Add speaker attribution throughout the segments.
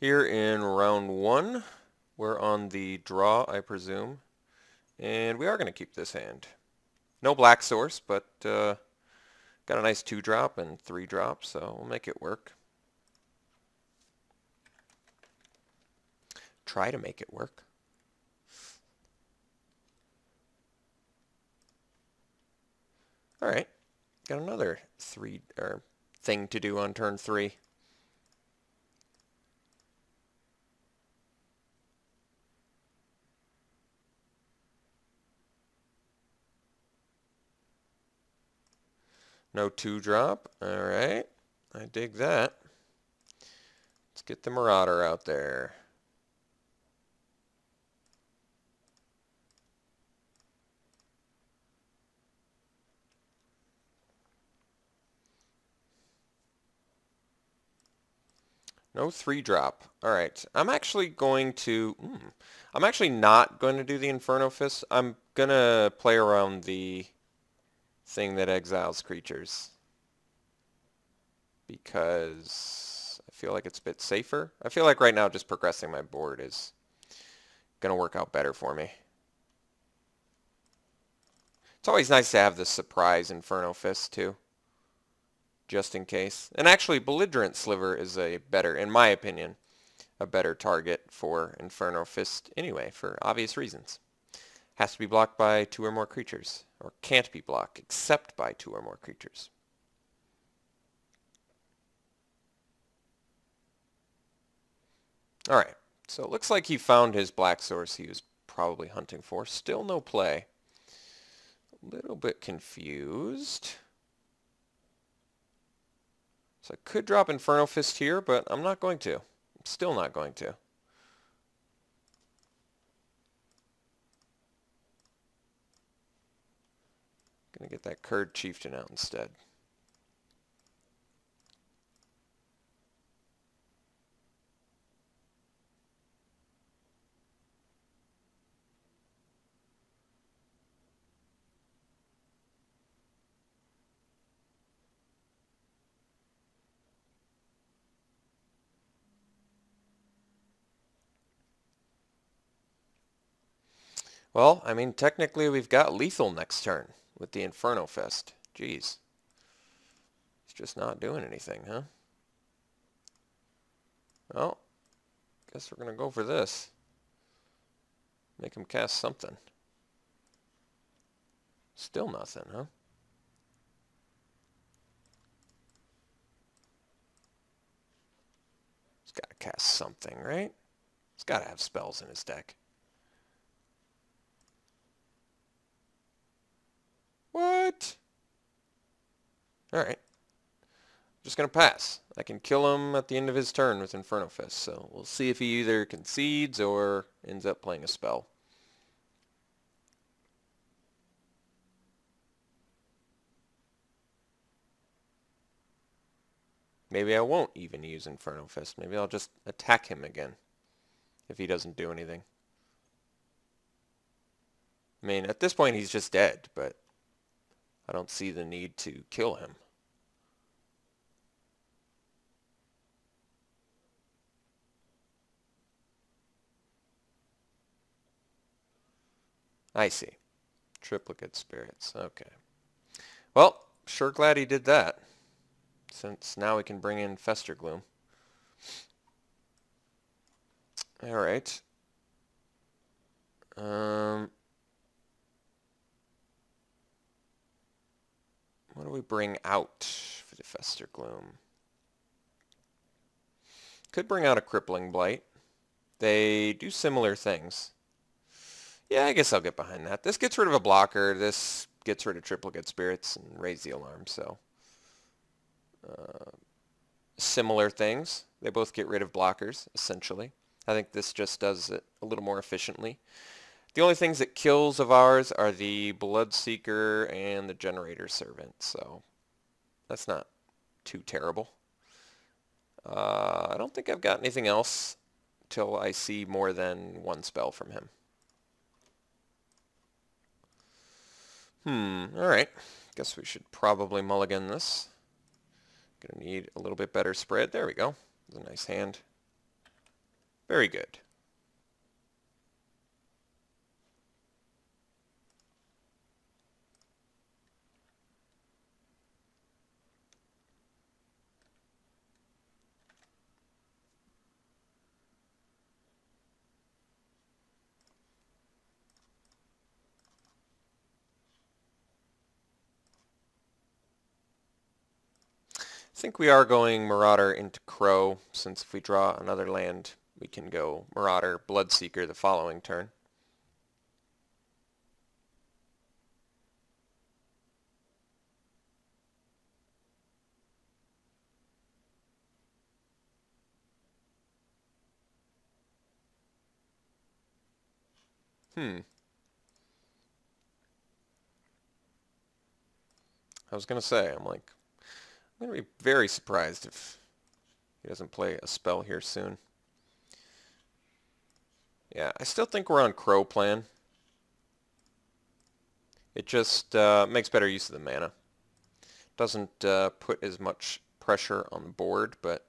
Speaker 1: Here in round 1, we're on the draw, I presume. And we are going to keep this hand. No black source, but got a nice 2-drop and 3-drop, so we'll make it work. Try to make it work. Alright, got another thing to do on turn 3. No 2-drop. Alright, I dig that. Let's get the Marauder out there. No 3-drop. Alright, I'm actually not going to do the Inferno Fist. I'm going to play around the thing that exiles creatures, because I feel like it's a bit safer. I feel like right now just progressing my board is going to work out better for me. It's always nice to have the surprise Inferno Fist too, just in case. And actually, Belligerent Sliver is a better, in my opinion, a better target for Inferno Fist anyway, for obvious reasons. Has to be blocked by 2 or more creatures, or can't be blocked except by 2 or more creatures. Alright, so it looks like he found his black source he was probably hunting for. Still no play. A little bit confused. So I could drop Inferno Fist here, but I'm not going to. I'm still not going to. Gonna get that Kurd Chieftain out instead. Well, I mean, technically we've got lethal next turn with the Inferno Fist. Jeez. He's just not doing anything, huh? Well, guess we're going to go for this. Make him cast something. Still nothing, huh? He's got to cast something, right? He's got to have spells in his deck. What? Alright. Just going to pass. I can kill him at the end of his turn with Inferno Fist, so we'll see if he either concedes or ends up playing a spell. Maybe I won't even use Inferno Fist. Maybe I'll just attack him again if he doesn't do anything. I mean, at this point he's just dead, but I don't see the need to kill him. I see. Triplicate spirits. Okay. Well, sure glad he did that, since now we can bring in Festergloom. Alright. What do we bring out for the Festergloom? Could bring out a Crippling Blight. They do similar things. Yeah, I guess I'll get behind that. This gets rid of a blocker. This gets rid of Triplicate Spirits and raise the alarm, so. Similar things. They both get rid of blockers, essentially. I think this just does it a little more efficiently. The only things it kills of ours are the Bloodseeker and the Generator Servant, so that's not too terrible. I don't think I've got anything else till I see more than one spell from him. Alright. Guess we should probably mulligan this. Gonna need a little bit better spread. There we go. It's a nice hand. Very good. I think we are going Marauder into Crow, since if we draw another land, we can go Marauder, Bloodseeker the following turn. I was going to say, I'm going to be very surprised if he doesn't play a spell here soon. Yeah, I still think we're on Crow plan. It just makes better use of the mana. Doesn't put as much pressure on the board, but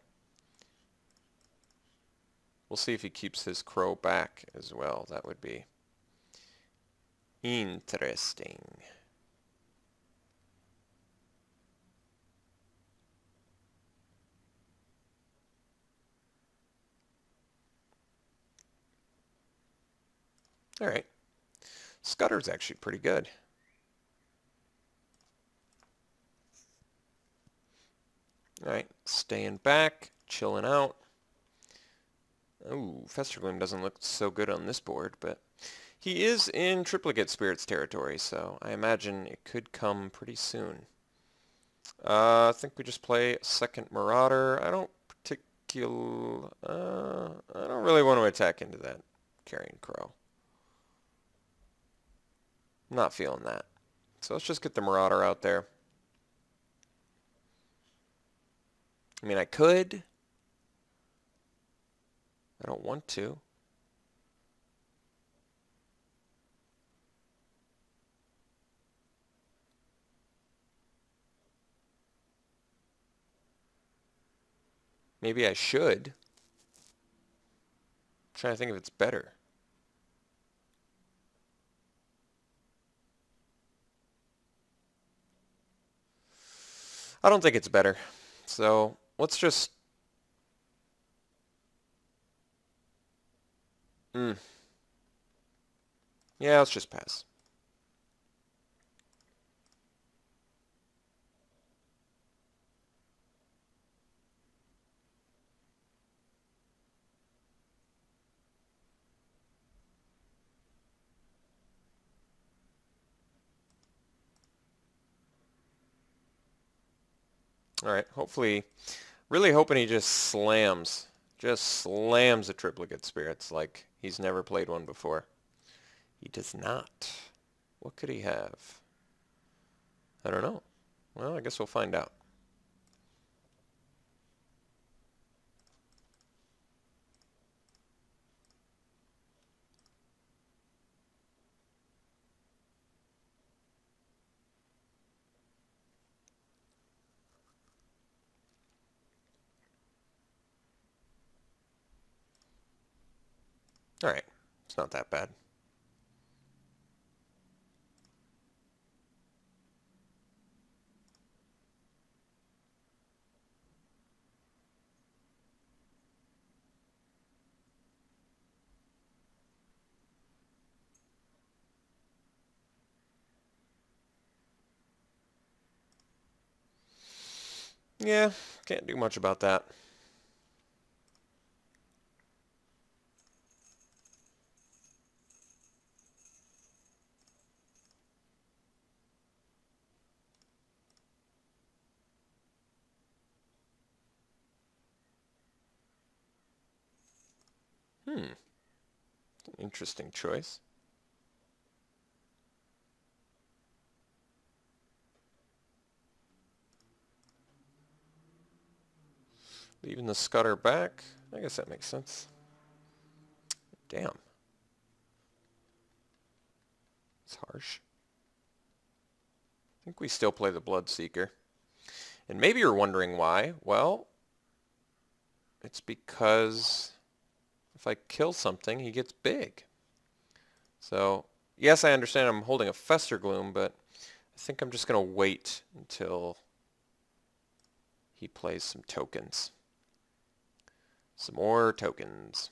Speaker 1: we'll see if he keeps his Crow back as well. That would be interesting. All right. Scutter's actually pretty good. All right, staying back, chilling out. Ooh, Festergloom doesn't look so good on this board, but he is in Triplicate Spirits territory, so I imagine it could come pretty soon. I think we just play a second Marauder. I don't really want to attack into that Carrion Crow. I'm not feeling that. So let's just get the Marauder out there. I mean, I could. I don't want to. Maybe I should. I'm trying to think if it's better. I don't think it's better. So let's just... Yeah, let's just pass. All right, hopefully, really hoping he just slams the Triplicate Spirits like he's never played one before. He does not. What could he have? I don't know. Well, I guess we'll find out. All right, it's not that bad. Yeah, can't do much about that. Interesting choice. Leaving the Scudder back. I guess that makes sense. Damn. It's harsh. I think we still play the Bloodseeker. And maybe you're wondering why. Well, it's because if I kill something, he gets big. So, yes, I understand I'm holding a Fester Gloom, but I think I'm just going to wait until he plays some tokens. Some more tokens.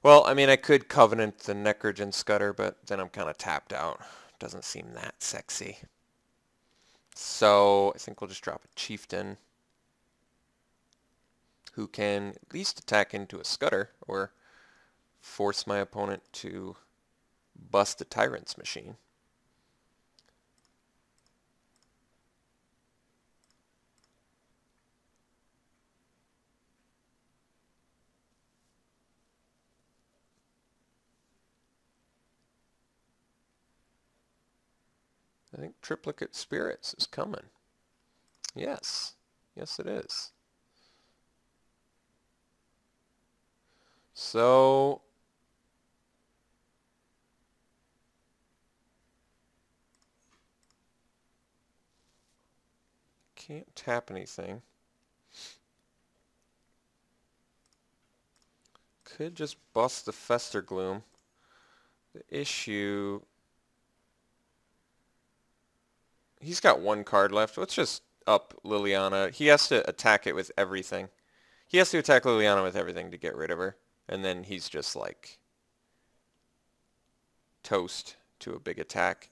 Speaker 1: Well, I mean, I could Covenant the Necrogen Scudder, but then I'm kind of tapped out. Doesn't seem that sexy. So I think we'll just drop a Chieftain who can at least attack into a Scudder or force my opponent to bust a Tyrant's Machine. I think Triplicate Spirits is coming. Yes. Yes, it is. So can't tap anything. Could just bust the Fester Gloom. The issue... He's got one card left. Let's just up Liliana. He has to attack it with everything. He has to attack Liliana with everything to get rid of her. And then he's just like toast to a big attack.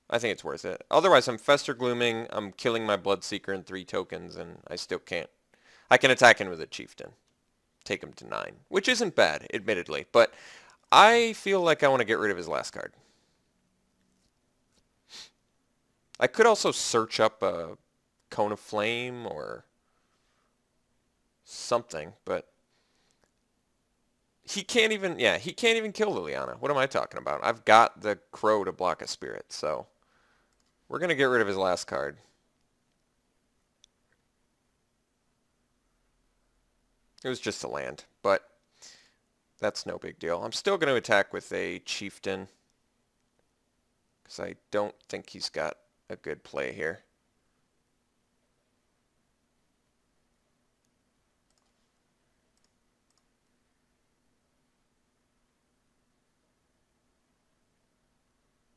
Speaker 1: I think it's worth it. Otherwise, I'm Fester Glooming, I'm killing my Bloodseeker in 3 tokens, and I still can't. I can attack him with a Chieftain. Take him to 9. Which isn't bad, admittedly. But I feel like I want to get rid of his last card. I could also search up a Cone of Flame or something, but he can't even, yeah, he can't even kill Liliana. What am I talking about? I've got the Crow to block a Spirit, so we're going to get rid of his last card. It was just a land, but that's no big deal. I'm still going to attack with a Chieftain because I don't think he's got a good play here.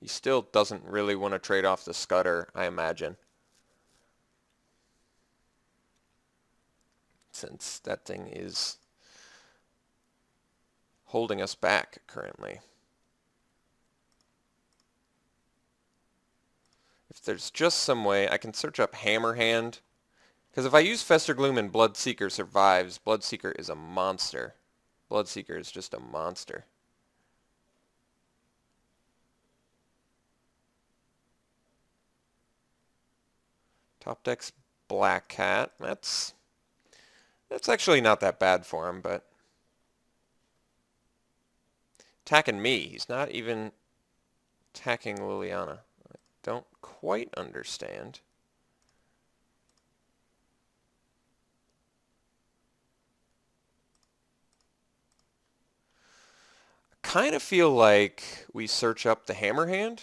Speaker 1: He still doesn't really want to trade off the Scudder, I imagine. Since that thing is holding us back currently. If there's just some way, I can search up Hammerhand. Because if I use Fester Gloom and Bloodseeker survives, Bloodseeker is a monster. Bloodseeker is just a monster. Top deck's Black Cat. That's actually not that bad for him, but attacking me. He's not even attacking Liliana. I don't quite understand. I kind of feel like we search up the Hammerhand.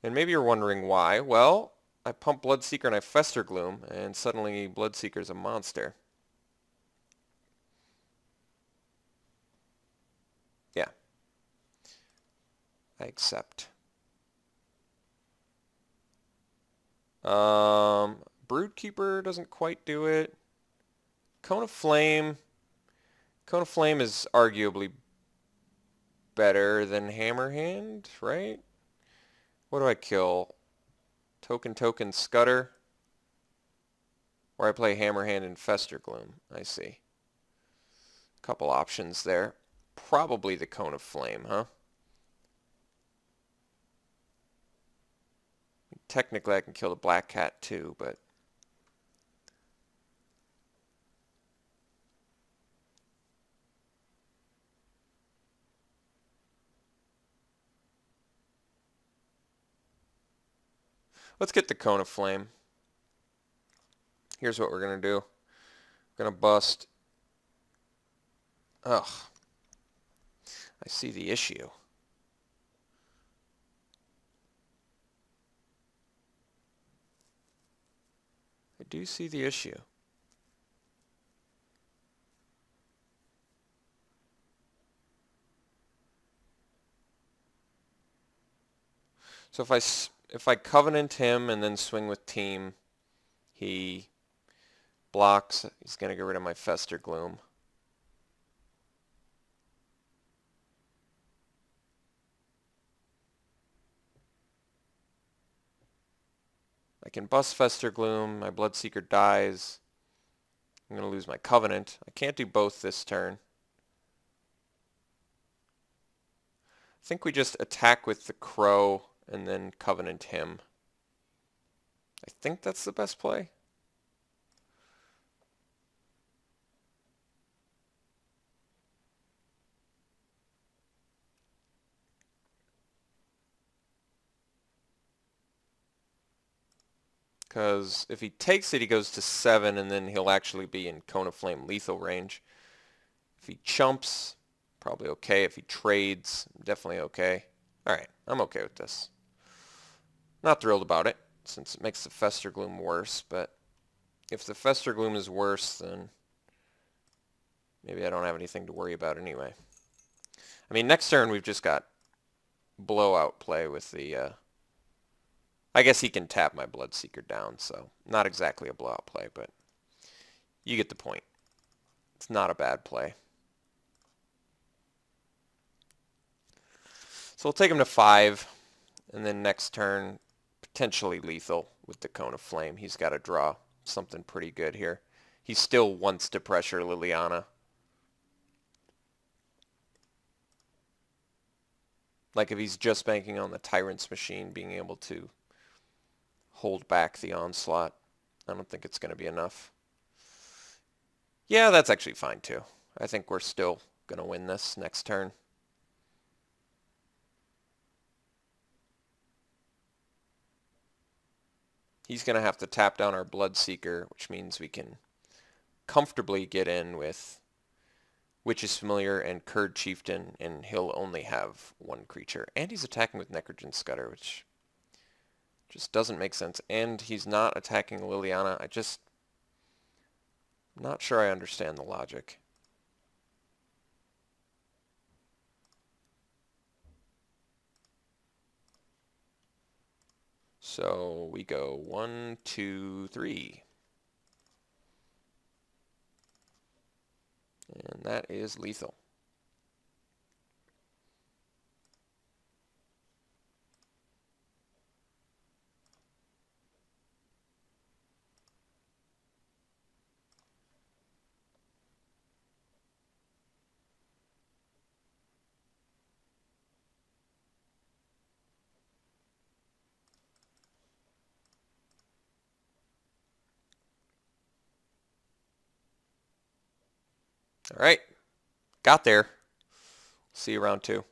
Speaker 1: And maybe you're wondering why. Well, I pump Bloodseeker and I Fester Gloom, and suddenly Bloodseeker's a monster. Yeah. I accept. Broodkeeper doesn't quite do it. Cone of Flame. Cone of Flame is arguably better than Hammerhand, right? What do I kill? Token Scudder? Or I play Hammerhand and Fester Gloom. I see. Couple options there. Probably the Cone of Flame, huh? Technically I can kill the Black Cat too, but Let's get the Cone of Flame. Here's what we're going to do. We're going to bust. Ugh. I see the issue. I do see the issue. So if I Covenant him and then swing with Team, he blocks. He's going to get rid of my Fester Gloom. I can bust Fester Gloom. My Bloodseeker dies. I'm going to lose my Covenant. I can't do both this turn. I think we just attack with the Crow and then Covenant him. I think that's the best play. Because if he takes it, he goes to 7, and then he'll actually be in Cone of Flame lethal range. If he chumps, probably okay. If he trades, definitely okay. Alright, I'm okay with this. Not thrilled about it, since it makes the Fester Gloom worse, but if the Fester Gloom is worse, then maybe I don't have anything to worry about anyway. I mean, next turn we've just got blowout play with the... I guess he can tap my Bloodseeker down, so not exactly a blowout play, but you get the point. It's not a bad play. So we'll take him to 5, and then next turn, potentially lethal with the Cone of Flame. He's got to draw something pretty good here. He still wants to pressure Liliana. Like if he's just banking on the Tyrant's Machine being able to hold back the onslaught, I don't think it's going to be enough. Yeah, that's actually fine too. I think we're still going to win this next turn. He's going to have to tap down our Bloodseeker, which means we can comfortably get in with Witch's Familiar and Kurd Chieftain, and he'll only have one creature. And he's attacking with Necrogen Scudder, which just doesn't make sense. And he's not attacking Liliana. I'm not sure I understand the logic. So we go 1, 2, 3. And that is lethal. All right, got there. See you round 2.